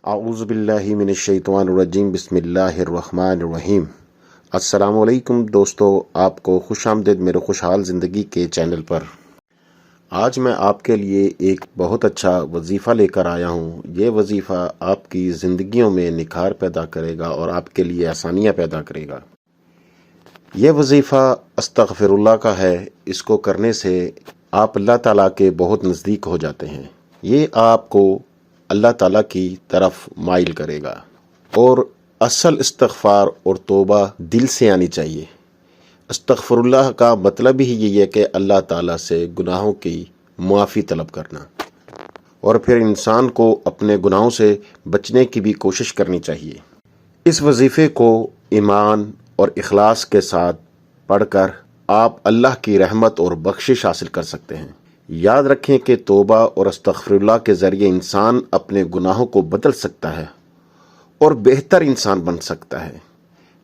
اعوذ باللہ من الشیطان الرجیم، بسم اللہ الرحمن الرحیم۔ السلام علیکم دوستو، آپ کو خوش آمدید میرے خوشحال زندگی کے چینل پر۔ آج میں آپ کے لیے ایک بہت اچھا وظیفہ لے کر آیا ہوں۔ یہ وظیفہ آپ کی زندگیوں میں نکھار پیدا کرے گا اور آپ کے لیے آسانیاں پیدا کرے گا۔ یہ وظیفہ استغفر اللہ کا ہے۔ اس کو کرنے سے آپ اللہ تعالیٰ کے بہت نزدیک ہو جاتے ہیں۔ یہ آپ کو اللہ تعالیٰ کی طرف مائل کرے گا، اور اصل استغفار اور توبہ دل سے آنی چاہیے۔ استغفر اللہ کا مطلب ہی یہی ہے کہ اللہ تعالیٰ سے گناہوں کی معافی طلب کرنا، اور پھر انسان کو اپنے گناہوں سے بچنے کی بھی کوشش کرنی چاہیے۔ اس وظیفے کو ایمان اور اخلاص کے ساتھ پڑھ کر آپ اللہ کی رحمت اور بخشش حاصل کر سکتے ہیں۔ یاد رکھیں کہ توبہ اور استغفر اللہ کے ذریعے انسان اپنے گناہوں کو بدل سکتا ہے اور بہتر انسان بن سکتا ہے،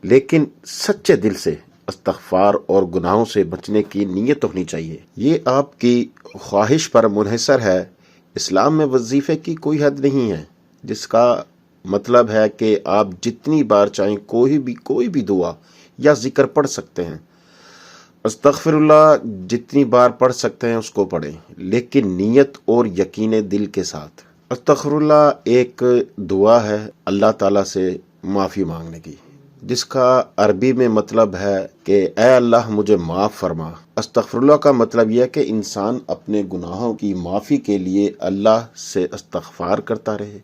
لیکن سچے دل سے استغفار اور گناہوں سے بچنے کی نیت ہونی چاہیے۔ یہ آپ کی خواہش پر منحصر ہے۔ اسلام میں وظیفے کی کوئی حد نہیں ہے، جس کا مطلب ہے کہ آپ جتنی بار چاہیں کوئی بھی دعا یا ذکر پڑھ سکتے ہیں۔ استغفر اللہ جتنی بار پڑھ سکتے ہیں اس کو پڑھیں، لیکن نیت اور یقین دل کے ساتھ۔ استغفر اللہ ایک دعا ہے اللہ تعالیٰ سے معافی مانگنے کی، جس کا عربی میں مطلب ہے کہ اے اللہ مجھے معاف فرما۔ استغفر اللہ کا مطلب یہ ہے کہ انسان اپنے گناہوں کی معافی کے لیے اللہ سے استغفار کرتا رہے۔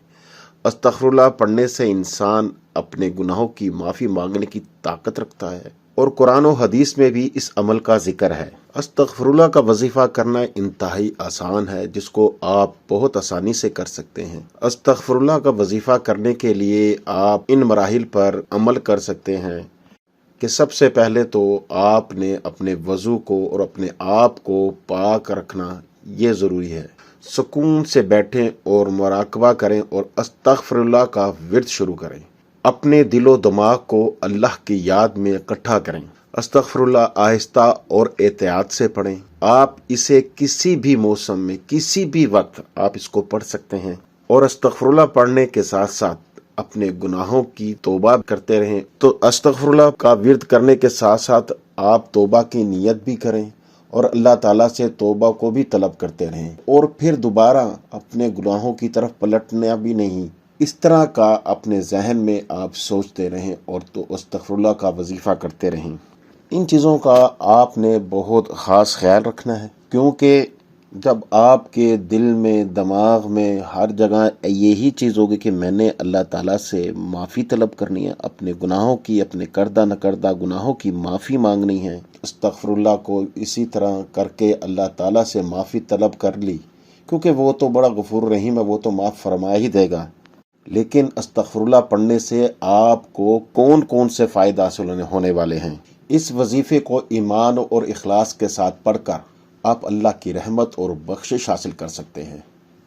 استغفر اللہ پڑھنے سے انسان اپنے گناہوں کی معافی مانگنے کی طاقت رکھتا ہے، اور قرآن و حدیث میں بھی اس عمل کا ذکر ہے۔ استغفر اللہ کا وظیفہ کرنا انتہائی آسان ہے، جس کو آپ بہت آسانی سے کر سکتے ہیں۔ استغفر اللہ کا وظیفہ کرنے کے لیے آپ ان مراحل پر عمل کر سکتے ہیں کہ سب سے پہلے تو آپ نے اپنے وضو کو اور اپنے آپ کو پاک رکھنا، یہ ضروری ہے۔ سکون سے بیٹھیں اور مراقبہ کریں اور استغفر اللہ کا ورد شروع کریں۔ اپنے دل و دماغ کو اللہ کی یاد میں اکٹھا کریں۔ استغفر اللہ آہستہ اور احتیاط سے پڑھیں۔ آپ اسے کسی بھی موسم میں، کسی بھی وقت آپ اس کو پڑھ سکتے ہیں، اور استغفر اللہ پڑھنے کے ساتھ ساتھ اپنے گناہوں کی توبہ کرتے رہیں۔ تو استغفر اللہ کا ورد کرنے کے ساتھ ساتھ آپ توبہ کی نیت بھی کریں اور اللہ تعالیٰ سے توبہ کو بھی طلب کرتے رہیں، اور پھر دوبارہ اپنے گناہوں کی طرف پلٹنا بھی نہیں۔ اس طرح کا اپنے ذہن میں آپ سوچتے رہیں اور تو استغفر اللہ کا وظیفہ کرتے رہیں۔ ان چیزوں کا آپ نے بہت خاص خیال رکھنا ہے، کیونکہ جب آپ کے دل میں، دماغ میں، ہر جگہ یہی چیز ہوگی کہ میں نے اللہ تعالیٰ سے معافی طلب کرنی ہے، اپنے گناہوں کی، اپنے کردہ نہ کردہ گناہوں کی معافی مانگنی ہے، استغفر اللہ کو اسی طرح کر کے اللہ تعالیٰ سے معافی طلب کر لی، کیونکہ وہ تو بڑا غفور رحیم ہے، وہ تو معاف فرما ہی دے گا۔ لیکن استغفر اللہ پڑھنے سے آپ کو کون کون سے فائدہ حاصل ہونے والے ہیں؟ اس وظیفے کو ایمان اور اخلاص کے ساتھ پڑھ کر آپ اللہ کی رحمت اور بخشش حاصل کر سکتے ہیں۔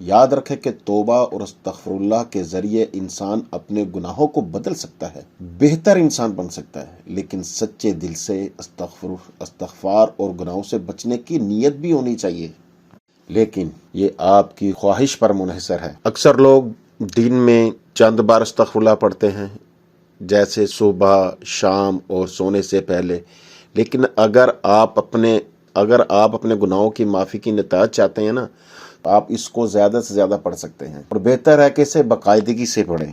یاد رکھیں کہ توبہ اور استغفر اللہ کے ذریعے انسان اپنے گناہوں کو بدل سکتا ہے، بہتر انسان بن سکتا ہے، لیکن سچے دل سے استغفار اور گناہوں سے بچنے کی نیت بھی ہونی چاہیے۔ لیکن یہ آپ کی خواہش پر منحصر ہے۔ اکثر لوگ دن میں چند بار استغفر اللہ پڑھتے ہیں، جیسے صبح، شام اور سونے سے پہلے، لیکن اگر آپ اپنے گناہوں کی معافی کی نتائج چاہتے ہیں نا، آپ اس کو زیادہ سے زیادہ پڑھ سکتے ہیں، اور بہتر ہے کہ اسے باقاعدگی سے پڑھیں۔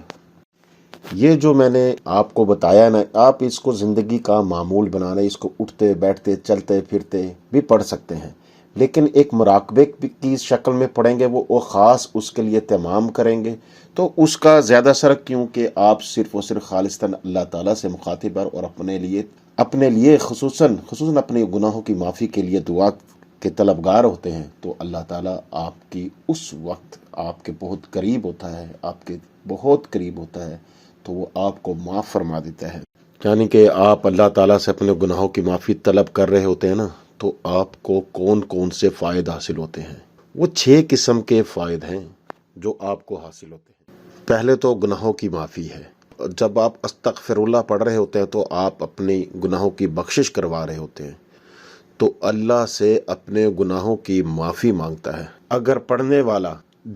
یہ جو میں نے آپ کو بتایا نا، آپ اس کو زندگی کا معمول بنا لیں، اس کو اٹھتے بیٹھتے چلتے پھرتے بھی پڑھ سکتے ہیں، لیکن ایک مراقبے کی شکل میں پڑھیں گے، وہ خاص اس کے لیے اہتمام کریں گے، تو اس کا زیادہ اثر، کیونکہ آپ صرف اور صرف خالصتاً اللہ تعالیٰ سے مخاطب ہیں اور اپنے لیے خصوصاً اپنے گناہوں کی معافی کے لیے دعا کے طلبگار ہوتے ہیں، تو اللہ تعالیٰ آپ کی اس وقت آپ کے بہت قریب ہوتا ہے، تو وہ آپ کو معاف فرما دیتا ہے۔ یعنی کہ آپ اللہ تعالیٰ سے اپنے گناہوں کی معافی طلب کر رہے ہوتے ہیں نا، تو آپ کو کون کون سے فائدے حاصل ہوتے ہیں؟ وہ 6 قسم کے فائدے ہیں جو آپ کو حاصل ہوتے ہیں۔ پہلے تو گناہوں کی معافی ہے۔ جب آپ استغفر اللہ پڑھ رہے ہوتے ہیں تو آپ اپنے گناہوں کی بخشش کروا رہے ہوتے ہیں، تو اللہ سے اپنے گناہوں کی معافی مانگتا ہے۔ اگر پڑھنے والا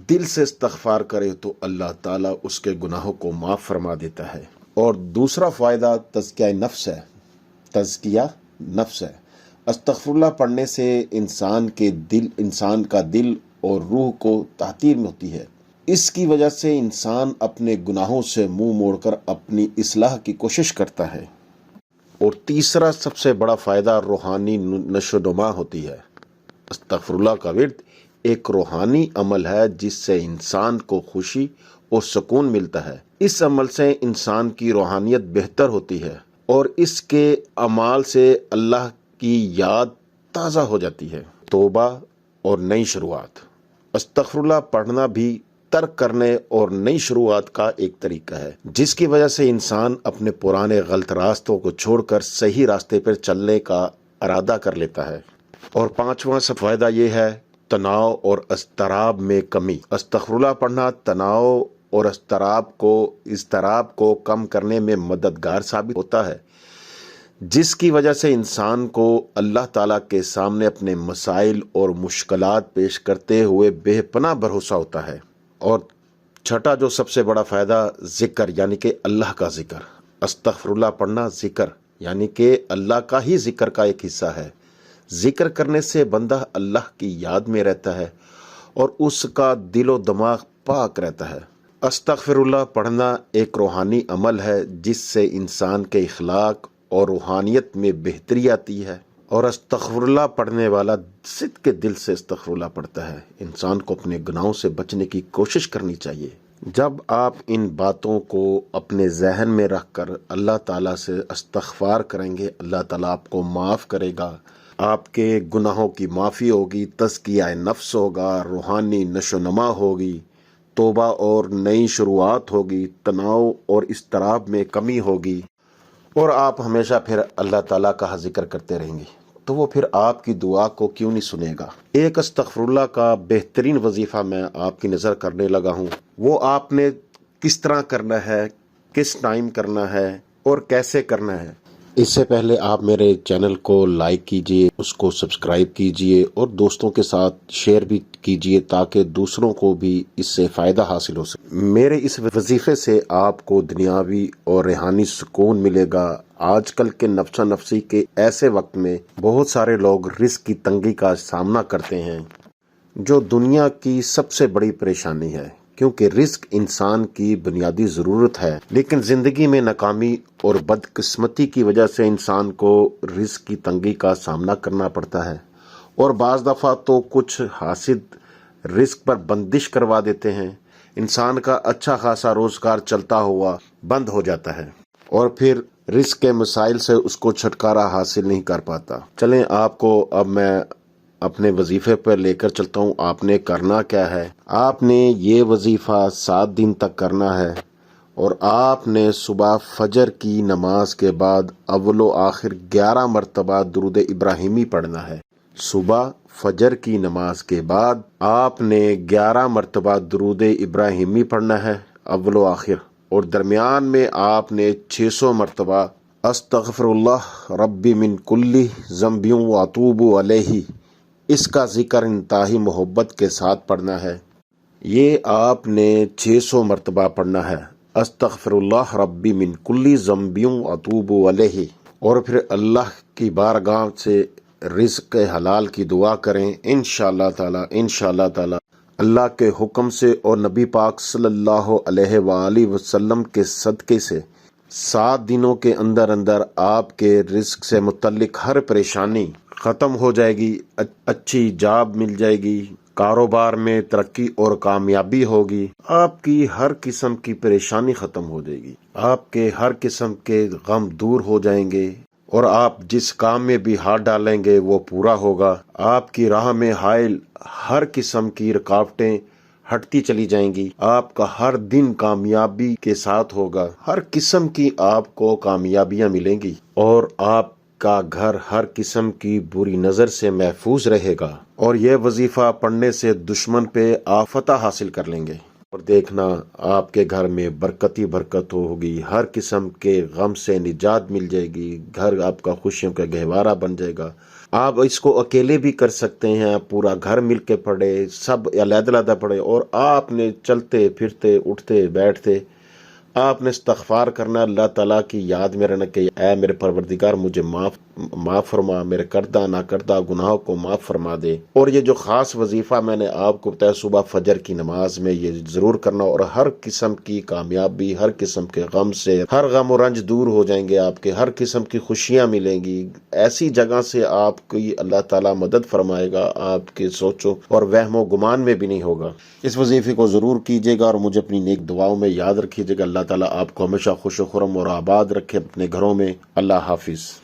دل سے استغفار کرے تو اللہ تعالیٰ اس کے گناہوں کو معاف فرما دیتا ہے۔ اور دوسرا فائدہ تزکیہ نفس ہے، تزکیہ نفس ہے۔ استغفر اللہ پڑھنے سے انسان کا دل اور روح کو تطہیر ہوتی ہے۔ اس کی وجہ سے انسان اپنے گناہوں سے منہ موڑ کر اپنی اصلاح کی کوشش کرتا ہے۔ اور تیسرا سب سے بڑا فائدہ روحانی نشو و نما ہوتی ہے۔ استغفر اللہ کا ورد ایک روحانی عمل ہے جس سے انسان کو خوشی اور سکون ملتا ہے۔ اس عمل سے انسان کی روحانیت بہتر ہوتی ہے اور اس کے اعمال سے اللہ کی یاد تازہ ہو جاتی ہے۔ توبہ اور نئی شروعات۔ استغفر اللہ پڑھنا بھی ترک کرنے اور نئی شروعات کا ایک طریقہ ہے، جس کی وجہ سے انسان اپنے پرانے غلط راستوں کو چھوڑ کر صحیح راستے پر چلنے کا ارادہ کر لیتا ہے۔ اور پانچواں فائدہ یہ ہے تناؤ اور اضطراب میں کمی۔ استغفر اللہ پڑھنا تناؤ اور اضطراب کو کم کرنے میں مددگار ثابت ہوتا ہے، جس کی وجہ سے انسان کو اللہ تعالیٰ کے سامنے اپنے مسائل اور مشکلات پیش کرتے ہوئے بے پناہ بھروسہ ہوتا ہے۔ اور چھٹا جو سب سے بڑا فائدہ ذکر یعنی کہ اللہ کا ذکر۔ استغفر اللہ پڑھنا ذکر یعنی کہ اللہ کا ہی ذکر کا ایک حصہ ہے۔ ذکر کرنے سے بندہ اللہ کی یاد میں رہتا ہے اور اس کا دل و دماغ پاک رہتا ہے۔ استغفر اللہ پڑھنا ایک روحانی عمل ہے جس سے انسان کے اخلاق اور روحانیت میں بہتری آتی ہے۔ اور استغفر اللہ پڑھنے والا صدق کے دل سے استغفر اللہ پڑھتا ہے۔ انسان کو اپنے گناہوں سے بچنے کی کوشش کرنی چاہیے۔ جب آپ ان باتوں کو اپنے ذہن میں رکھ کر اللہ تعالیٰ سے استغفار کریں گے، اللہ تعالیٰ آپ کو معاف کرے گا، آپ کے گناہوں کی معافی ہوگی، تزکیہ نفس ہوگا، روحانی نشو و نما ہوگی، توبہ اور نئی شروعات ہوگی، تناؤ اور اضطراب میں کمی ہوگی، اور آپ ہمیشہ پھر اللہ تعالیٰ کا ذکر کرتے رہیں گے، تو وہ پھر آپ کی دعا کو کیوں نہیں سنے گا۔ ایک استغفر اللہ کا بہترین وظیفہ میں آپ کی نظر کرنے لگا ہوں، وہ آپ نے کس طرح کرنا ہے، کس ٹائم کرنا ہے اور کیسے کرنا ہے۔ اس سے پہلے آپ میرے چینل کو لائک کیجئے، اس کو سبسکرائب کیجئے اور دوستوں کے ساتھ شیئر بھی کیجئے تاکہ دوسروں کو بھی اس سے فائدہ حاصل ہو سکے۔ میرے اس وظیفے سے آپ کو دنیاوی اور روحانی سکون ملے گا۔ آج کل کے نفسا نفسی کے ایسے وقت میں بہت سارے لوگ رزق کی تنگی کا سامنا کرتے ہیں، جو دنیا کی سب سے بڑی پریشانی ہے، کیونکہ رزق انسان کی بنیادی ضرورت ہے، لیکن زندگی میں ناکامی اور بدقسمتی کی وجہ سے انسان کو رزق کی تنگی کا سامنا کرنا پڑتا ہے، اور بعض دفعہ تو کچھ حاسد رزق پر بندش کروا دیتے ہیں، انسان کا اچھا خاصا روزگار چلتا ہوا بند ہو جاتا ہے اور پھر رزق کے مسائل سے اس کو چھٹکارا حاصل نہیں کر پاتا۔ چلیں آپ کو اب میں اپنے وظیفے پر لے کر چلتا ہوں۔ آپ نے کرنا کیا ہے، آپ نے یہ وظیفہ 7 دن تک کرنا ہے، اور آپ نے صبح فجر کی نماز کے بعد اول و آخر 11 مرتبہ درود ابراہیمی پڑھنا ہے۔ صبح فجر کی نماز کے بعد آپ نے 11 مرتبہ درود ابراہیمی پڑھنا ہے اول و آخر، اور درمیان میں آپ نے 600 مرتبہ استغفر اللہ ربی من کل ذنب واتوب علیہ، اس کا ذکر انتہائی محبت کے ساتھ پڑھنا ہے۔ یہ آپ نے 600 مرتبہ پڑھنا ہے، استغفر اللہ ربی من کل ذنب واتوب علیہ، اور پھر اللہ کی بارگاہ سے رزق حلال کی دعا کریں۔ انشاءاللہ تعالی اللہ کے حکم سے اور نبی پاک صلی اللہ علیہ وآلہ وسلم کے صدقے سے 7 دنوں کے اندر اندر آپ کے رزق سے متعلق ہر پریشانی ختم ہو جائے گی، اچھی جاب مل جائے گی، کاروبار میں ترقی اور کامیابی ہوگی، آپ کی ہر قسم کی پریشانی ختم ہو جائے گی، آپ کے ہر قسم کے غم دور ہو جائیں گے، اور آپ جس کام میں بھی ہاتھ ڈالیں گے وہ پورا ہوگا۔ آپ کی راہ میں حائل ہر قسم کی رکاوٹیں ہٹتی چلی جائیں گی، آپ کا ہر دن کامیابی کے ساتھ ہوگا، ہر قسم کی آپ کو کامیابیاں ملیں گی، اور آپ کا گھر ہر قسم کی بری نظر سے محفوظ رہے گا، اور یہ وظیفہ پڑھنے سے دشمن پہ آپ فتح حاصل کر لیں گے، اور دیکھنا آپ کے گھر میں برکت ہی برکت ہوگی، ہر قسم کے غم سے نجات مل جائے گی، گھر آپ کا خوشیوں کا گہوارہ بن جائے گا، آپ اس کو اکیلے بھی کر سکتے ہیں، پورا گھر مل کے پڑھے، سب علیحدہ پڑھے، اور آپ نے چلتے پھرتے اٹھتے بیٹھتے آپ نے استغفار کرنا، اللہ تعالیٰ کی یاد میں رہنا کہ اے میرے پروردگار مجھے معاف فرما، میرے کردہ نہ کردہ گناہوں کو معاف فرما دے۔ اور یہ جو خاص وظیفہ میں نے آپ کو بتایا صبح فجر کی نماز میں، یہ ضرور کرنا، اور ہر قسم کی کامیابی، ہر قسم کے غم سے، ہر غم و رنج دور ہو جائیں گے آپ کے، ہر قسم کی خوشیاں ملیں گی، ایسی جگہ سے آپ کی اللہ تعالیٰ مدد فرمائے گا، آپ کے سوچو اور وہم و گمان میں بھی نہیں ہوگا۔ اس وظیفے کو ضرور کیجیے گا اور مجھے اپنی نیک دعاؤں میں یاد رکھیے گا۔ اللہ تعالیٰ آپ کو ہمیشہ خوش و خرم اور آباد رکھے اپنے گھروں میں۔ اللہ حافظ۔